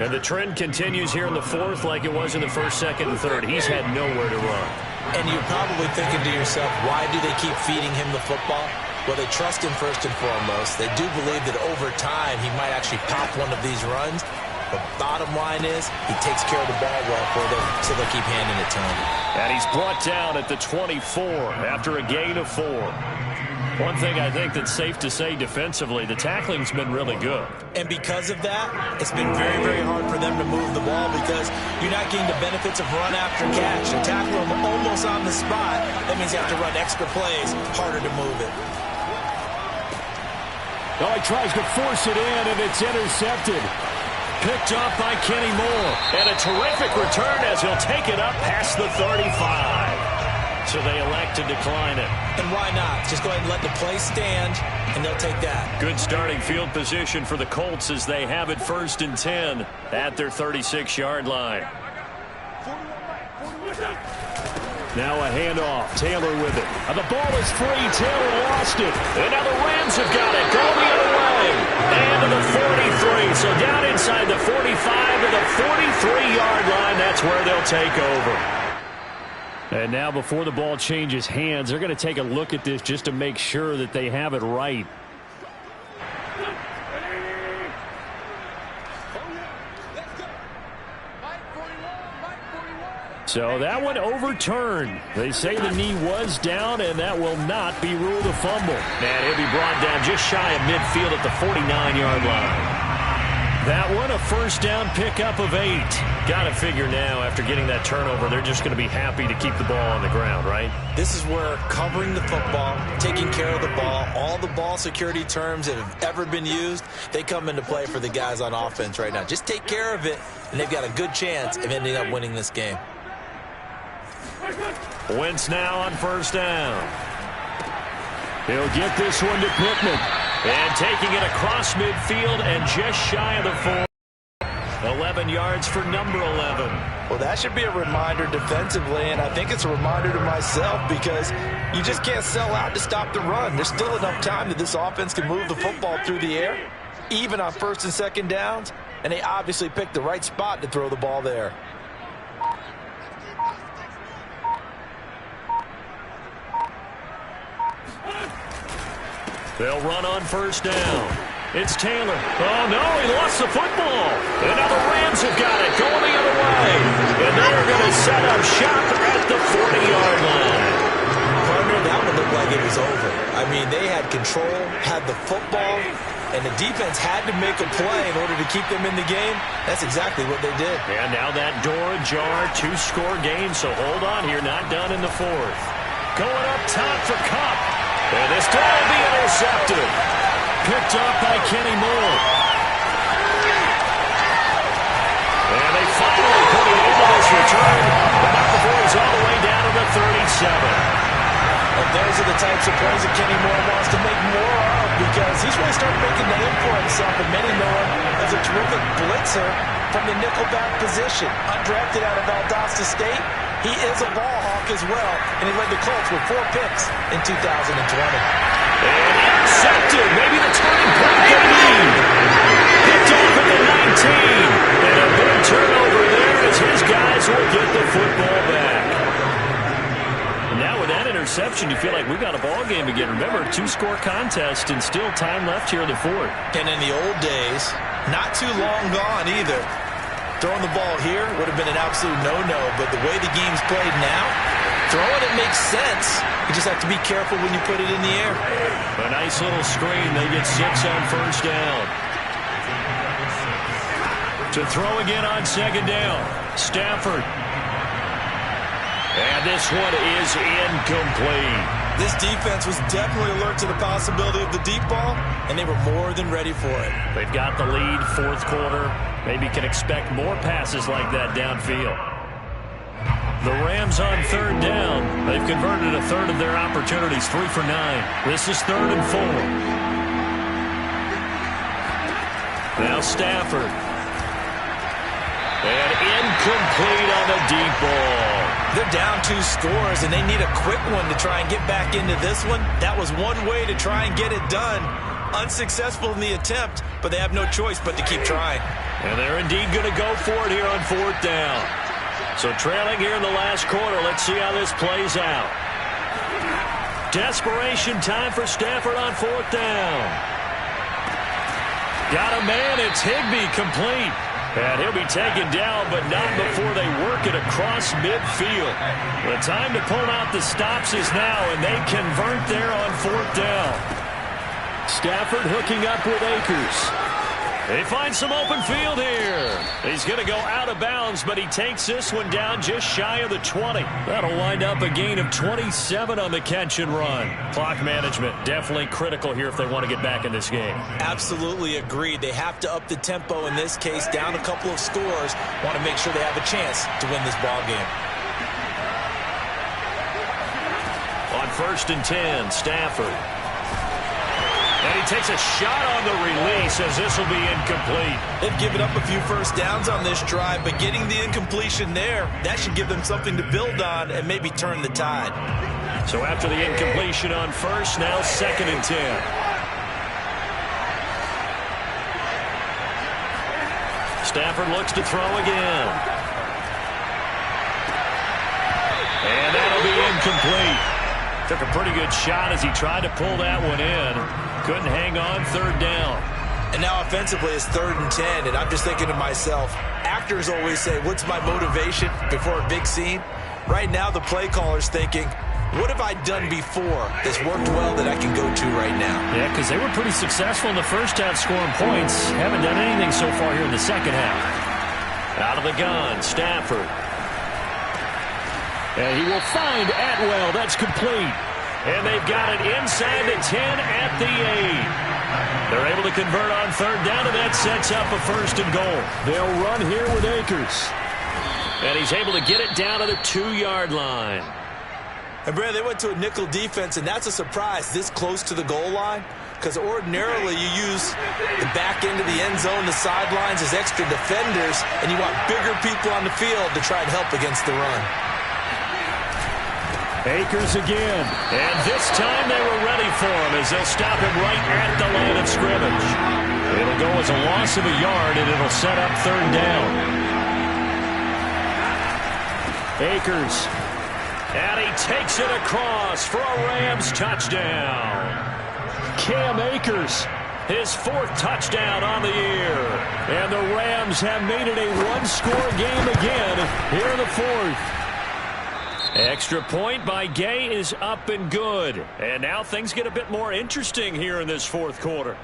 B: And the trend continues here in the 4th like it was in the 1st, 2nd, and 3rd. He's had nowhere to run.
C: And you're probably thinking to yourself, why do they keep feeding him the football? Well, they trust him first and foremost. They do believe that over time he might actually pop one of these runs. The bottom line is he takes care of the ball well for them, so they'll keep handing it to him.
B: And he's brought down at the 24 after a gain of 4. One thing I think that's safe to say defensively, the tackling's been really good.
C: And because of that, it's been very, very hard for them to move the ball because you're not getting the benefits of run after catch. You tackle them almost on the spot. That means you have to run extra plays, harder to move it.
E: Oh, he tries to force it in, and it's intercepted.
B: Picked off by Kenny Moore. And a terrific return as he'll take it up past the 35. So they elect to decline it.
C: And why not? Just go ahead and let the play stand, and they'll take that.
B: Good starting field position for the Colts as they have it 1st and 10 at their 36-yard line.
E: Now a handoff. Taylor with it. And the ball is free. Taylor lost it. And now the Rams have got it. Going the other way. And to the 43. So down inside the 45 to the 43-yard line. That's where they'll take over. And now before the ball changes hands, they're going to take a look at this just to make sure that they have it right. So that one overturned. They say the knee was down, and that will not be ruled a fumble. And he'll be brought down just shy of midfield at the 49-yard line. That one a first down pickup of 8. Got to figure now after getting that turnover, they're just going to be happy to keep the ball on the ground, right?
C: This is where covering the football, taking care of the ball, all the ball security terms that have ever been used, they come into play for the guys on offense right now. Just take care of it, and they've got a good chance of ending up winning this game.
E: Wentz now on first down. He'll get this one to Pittman. And taking it across midfield and just shy of the 4. 11 yards for number 11.
C: Well, that should be a reminder defensively, and I think it's a reminder to myself because you just can't sell out to stop the run. There's still enough time that this offense can move the football through the air, even on first and second downs, and they obviously picked the right spot to throw the ball there.
E: They'll run on first down. It's Taylor. Oh, no, he lost the football. And now the Rams have got it going the other way. And they're going to set up shop at the 40-yard line.
C: Partner, that one looked like it was over. I mean, they had control, had the football, and the defense had to make a play in order to keep them in the game. That's exactly what they did.
E: And now that door ajar, 2-score game, so hold on here, not done in the 4th. Going up top for Kupp. And this throw will be intercepted. Picked up by Kenny Moore. And they finally put it into this return. But not before he's all the way down to the 37.
C: And those are the types of plays that Kenny Moore wants to make more of because he's really started making the name for himself, and many know him as a terrific blitzer from the nickelback position. Undrafted out of Valdosta State, he is a ball hawk as well, and he led the Colts with 4 picks in 2020.
E: And intercepted, maybe the turning point they need. Picked off at the 19, and a big turnover there as his guys will get the football back. And now with that interception, you feel like we've got a ball game again. Remember, 2-score contest and still time left here in the 4th.
C: And in the old days, not too long gone either, throwing the ball here would have been an absolute no-no, but the way the game's played now, throwing it makes sense. You just have to be careful when you put it in the air.
E: A nice little screen. They get 6 on first down. To throw again on second down, Stafford. And this one is incomplete.
C: This defense was definitely alert to the possibility of the deep ball, and they were more than ready for it.
E: They've got the lead, 4th quarter. Maybe can expect more passes like that downfield. The Rams on 3rd down. They've converted a 1/3 of their opportunities, 3 for 9. This is 3rd and 4. Now Stafford. And incomplete on the deep ball.
C: They're down 2 scores, and they need a quick one to try and get back into this one. That was one way to try and get it done. Unsuccessful in the attempt, but they have no choice but to keep trying.
E: And they're indeed going to go for it here on 4th down. So trailing here in the last quarter, let's see how this plays out. Desperation time for Stafford on 4th down. Got a man, it's Higbee, complete. And he'll be taken down, but not before they work it across midfield. The time to pull out the stops is now, and they convert there on 4th down. Stafford hooking up with Akers. They find some open field here. He's going to go out of bounds, but he takes this one down just shy of the 20. That'll wind up a gain of 27 on the catch and run. Clock management definitely critical here if they want to get back in this game.
C: Absolutely agreed. They have to up the tempo in this case, down a couple of scores. Want to make sure they have a chance to win this ball game.
E: On 1st and 10, Stafford.
B: And he takes a shot on the release as this will be incomplete.
C: They've given up a few first downs on this drive, but getting the incompletion there, that should give them something to build on and maybe turn the tide.
B: So after the incompletion on first, now 2nd and 10. Stafford looks to throw again. And that'll be incomplete. Took a pretty good shot as he tried to pull that one in. Couldn't hang on, 3rd down.
C: And now offensively it's 3rd and 10, and I'm just thinking to myself, actors always say, what's my motivation before a big scene? Right now the play caller's thinking, what have I done before that's worked well that I can go to right now?
B: Yeah, because they were pretty successful in the first half scoring points. Haven't done anything so far here in the second half. Out of the gun, Stafford. And he will find Atwell. That's complete. And they've got it inside the 10 at the 8. They're able to convert on 3rd down, and that sets up a 1st and goal.
E: They'll run here with Akers.
B: And he's able to get it down to the 2-yard line.
C: And, Brad, they went to a nickel defense, and that's a surprise this close to the goal line, because ordinarily you use the back end of the end zone, the sidelines as extra defenders, and you want bigger people on the field to try and help against the run.
E: Akers again.
B: And this time they were ready for him as they'll stop him right at the line of scrimmage. It'll go as a loss of a yard, and it'll set up 3rd down.
E: Akers.
B: And he takes it across for a Rams touchdown.
E: Cam Akers.
B: His 4th touchdown on the year.
E: And the Rams have made it a one-score game again here in the 4th.
B: Extra point by Gay is up and good. And now things get a bit more interesting here in this 4th quarter.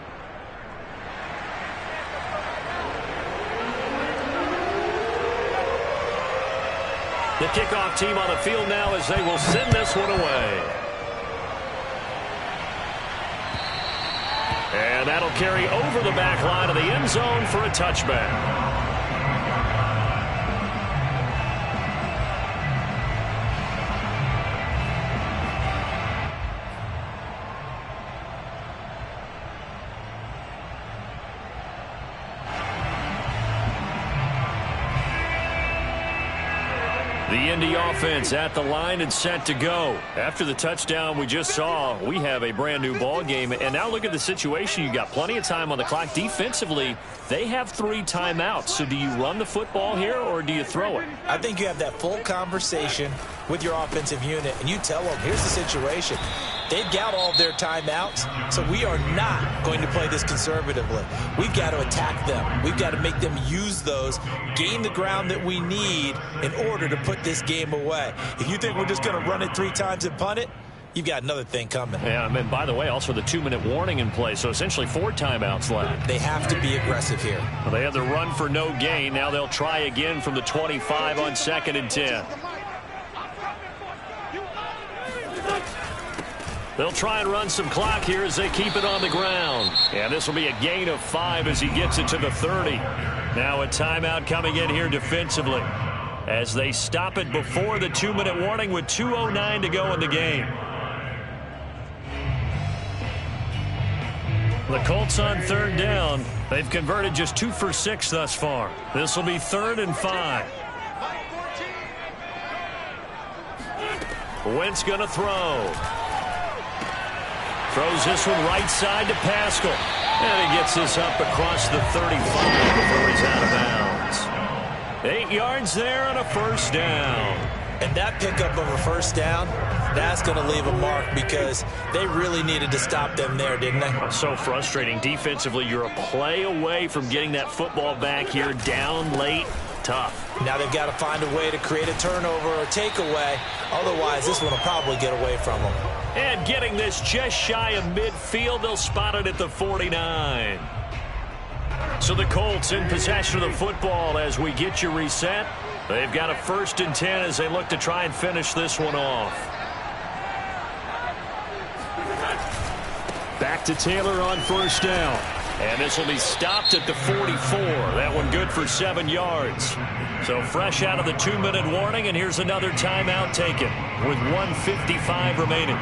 B: The kickoff team on the field now as they will send this one away. And that'll carry over the back line of the end zone for a touchback. The Indy offense at the line and set to go. After the touchdown we just saw, we have a brand new ball game. And now look at the situation. You got plenty of time on the clock. Defensively, they have 3 timeouts. So do you run the football here or do you throw it?
C: I think you have that full conversation with your offensive unit, and you tell them, here's the situation. They've got all of their timeouts, so we are not going to play this conservatively. We've got to attack them. We've got to make them use those, gain the ground that we need in order to put this game away. If you think we're just going to run it 3 times and punt it, you've got another thing coming.
B: Yeah, and then, by the way, also the 2-minute warning in play, so essentially 4 timeouts left.
C: They have to be aggressive here.
B: Well, they had the run for no gain. Now they'll try again from the 25 on 2nd and 10. They'll try and run some clock here as they keep it on the ground. And this will be a gain of 5 as he gets it to the 30. Now a timeout coming in here defensively as they stop it before the 2-minute warning with 2:09 to go in the game. The Colts on 3rd down. They've converted just 2 for 6 thus far. This will be 3rd and 5. Wentz going to throw. Throws this one right side to Pascal. And he gets this up across the 35 before he's out of bounds. 8 yards there and a 1st down.
C: And that pickup of a 1st down, that's going to leave a mark because they really needed to stop them there, didn't they?
B: So frustrating. Defensively, you're a play away from getting that football back here down late. Tough.
C: Now they've got to find a way to create a turnover or takeaway. Otherwise, this one will probably get away from them.
B: And getting this just shy of midfield, they'll spot it at the 49. So the Colts in possession of the football as we get you reset. They've got a 1st and 10 as they look to try and finish this one off.
E: Back to Taylor on 1st down.
B: And this will be stopped at the 44. That one good for 7 yards. So fresh out of the 2-minute warning, and here's another timeout taken with 1:55 remaining.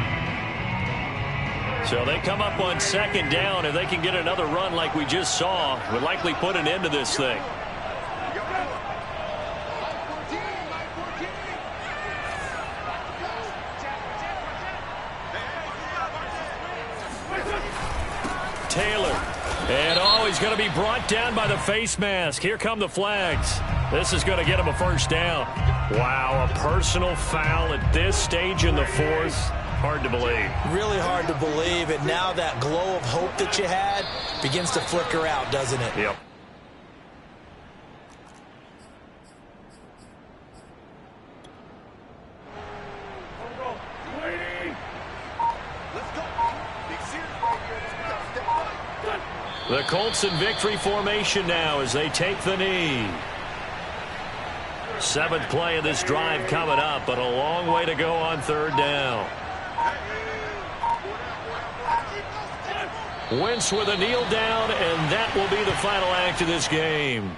B: So they come up on second down. If they can get another run like we just saw, would likely put an end to this thing. Taylor. And he's going to be brought down by the face mask. Here come the flags. This is going to get him a first down. Wow, a personal foul at this stage in the fourth. Hard to believe.
C: Really hard to believe. And now that glow of hope that you had begins to flicker out, doesn't it?
B: Yep. The Colts in victory formation now as they take the knee. Seventh play of this drive coming up, but a long way to go on third down. Wentz with a kneel down, and that will be the final act of this game.